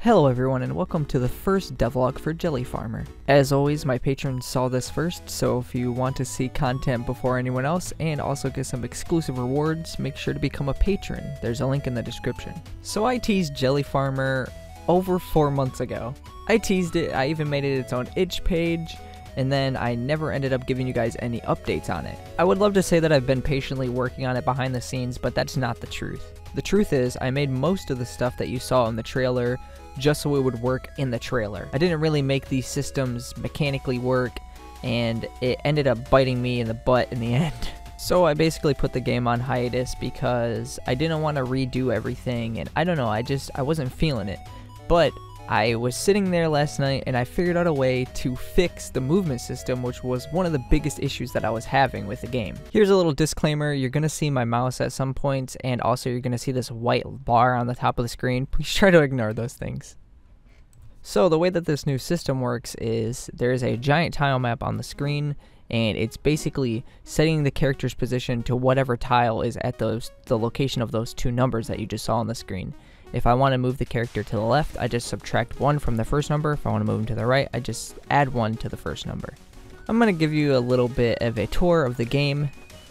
Hello everyone and welcome to the first devlog for Gelli Farmer. As always, my patrons saw this first, so if you want to see content before anyone else and also get some exclusive rewards, make sure to become a patron. There's a link in the description. So I teased Gelli Farmer over 4 months ago. I teased it, I even made it its own itch page, and then I never ended up giving you guys any updates on it. I would love to say that I've been patiently working on it behind the scenes, but that's not the truth. The truth is, I made most of the stuff that you saw in the trailer just so it would work in the trailer. I didn't really make these systems mechanically work, and it ended up biting me in the butt in the end. So I basically put the game on hiatus because I didn't want to redo everything, and I don't know, I wasn't feeling it. But I was sitting there last night and I figured out a way to fix the movement system, which was one of the biggest issues that I was having with the game. Here's a little disclaimer: you're going to see my mouse at some points, and also you're going to see this white bar on the top of the screen. Please try to ignore those things. So the way that this new system works is there's a giant tile map on the screen, and it's basically setting the character's position to whatever tile is at the location of those two numbers that you just saw on the screen. If I want to move the character to the left, I just subtract 1 from the first number. If I want to move him to the right, I just add 1 to the first number. I'm going to give you a little bit of a tour of the game.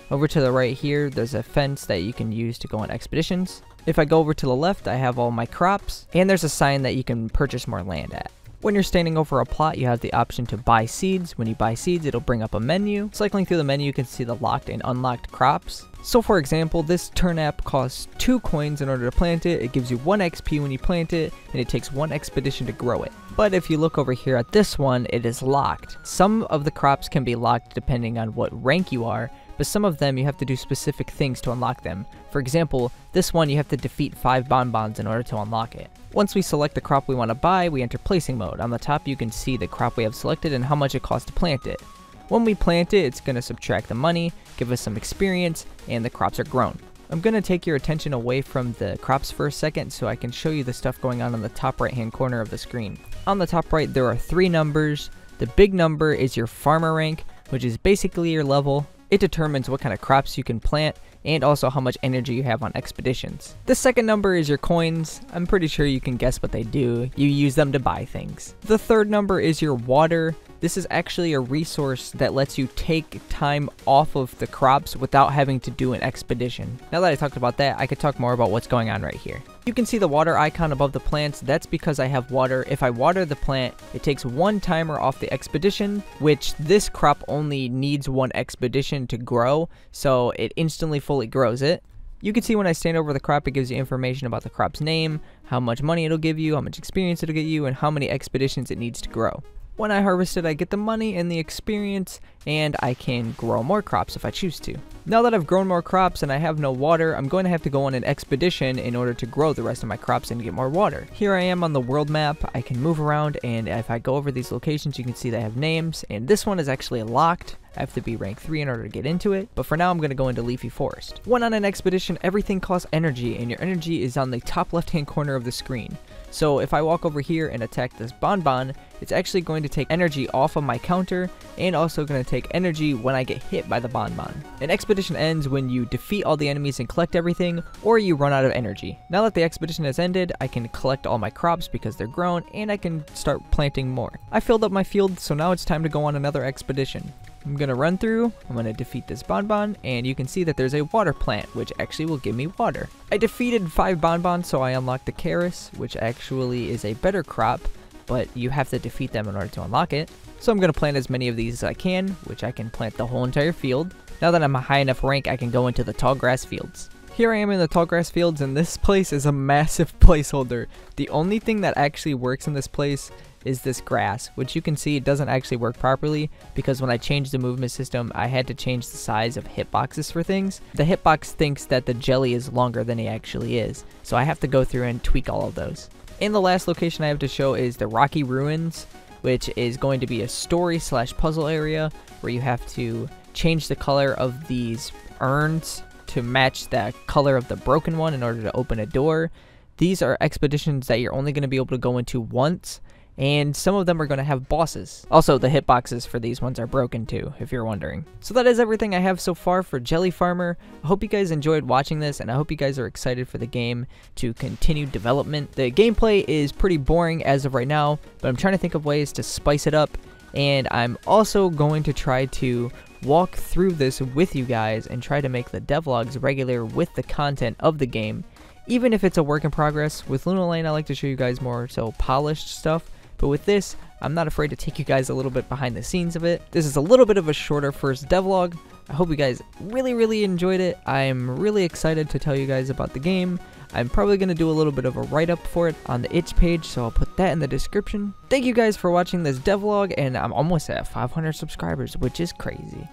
Over to the right here, there's a fence that you can use to go on expeditions. If I go over to the left, I have all my crops, and there's a sign that you can purchase more land at. When you're standing over a plot, you have the option to buy seeds. When you buy seeds, it'll bring up a menu. Cycling through the menu, you can see the locked and unlocked crops. So for example, this turnip costs 2 coins in order to plant it. It gives you 1 XP when you plant it, and it takes 1 expedition to grow it. But if you look over here at this one, it is locked. Some of the crops can be locked depending on what rank you are, but some of them you have to do specific things to unlock them. For example, this one you have to defeat 5 bonbons in order to unlock it. Once we select the crop we want to buy, we enter placing mode. On the top you can see the crop we have selected and how much it costs to plant it. When we plant it, it's going to subtract the money, give us some experience, and the crops are grown. I'm going to take your attention away from the crops for a second so I can show you the stuff going on the top right hand corner of the screen. On the top right there are 3 numbers. The big number is your farmer rank, which is basically your level. It determines what kind of crops you can plant and also how much energy you have on expeditions. The second number is your coins. I'm pretty sure you can guess what they do. You use them to buy things. The third number is your water. This is actually a resource that lets you take time off of the crops without having to do an expedition. Now that I talked about that, I could talk more about what's going on right here. You can see the water icon above the plants. That's because I have water. If I water the plant, it takes 1 timer off the expedition, which this crop only needs 1 expedition to grow, so it instantly fully grows it. You can see when I stand over the crop, it gives you information about the crop's name, how much money it'll give you, how much experience it'll get you, and how many expeditions it needs to grow. When I harvest it, I get the money and the experience, and I can grow more crops if I choose to. Now that I've grown more crops and I have no water, I'm going to have to go on an expedition in order to grow the rest of my crops and get more water. Here I am on the world map. I can move around, and if I go over these locations, you can see they have names, and this one is actually locked. I have to be rank 3 in order to get into it, but for now I'm going to go into Leafy Forest. When on an expedition, everything costs energy, and your energy is on the top left hand corner of the screen. So if I walk over here and attack this bonbon, it's actually going to take energy off of my counter, and also going to take energy when I get hit by the bonbon. An expedition ends when you defeat all the enemies and collect everything, or you run out of energy. Now that the expedition has ended, I can collect all my crops because they're grown, and I can start planting more. I filled up my field, so now it's time to go on another expedition. I'm going to run through, I'm going to defeat this bonbon, and you can see that there's a water plant, which actually will give me water. I defeated 5 bonbons, so I unlocked the Karis, which actually is a better crop, but you have to defeat them in order to unlock it. So I'm going to plant as many of these as I can, which I can plant the whole entire field. Now that I'm a high enough rank, I can go into the tall grass fields. Here I am in the tall grass fields, and this place is a massive placeholder. The only thing that actually works in this place is this grass, which you can see it doesn't actually work properly because when I changed the movement system, I had to change the size of hitboxes for things. The hitbox thinks that the jelly is longer than he actually is, so I have to go through and tweak all of those. And the last location I have to show is the Rocky Ruins, which is going to be a story/puzzle area where you have to change the color of these urns to match the color of the broken one in order to open a door. These are expeditions that you're only going to be able to go into once, and some of them are going to have bosses. Also, the hitboxes for these ones are broken too, if you're wondering. So that is everything I have so far for Gelli Farmer. I hope you guys enjoyed watching this, and I hope you guys are excited for the game to continue development. The gameplay is pretty boring as of right now, but I'm trying to think of ways to spice it up, and I'm also going to try to walk through this with you guys and try to make the devlogs regular with the content of the game, even if it's a work in progress. With Luna Lane, I like to show you guys more so polished stuff, but with this, I'm not afraid to take you guys a little bit behind the scenes of it. This is a little bit of a shorter first devlog. I hope you guys really enjoyed it. I'm really excited to tell you guys about the game. I'm probably going to do a little bit of a write-up for it on the itch page, so I'll put that in the description. Thank you guys for watching this devlog, and I'm almost at 500 subscribers, which is crazy.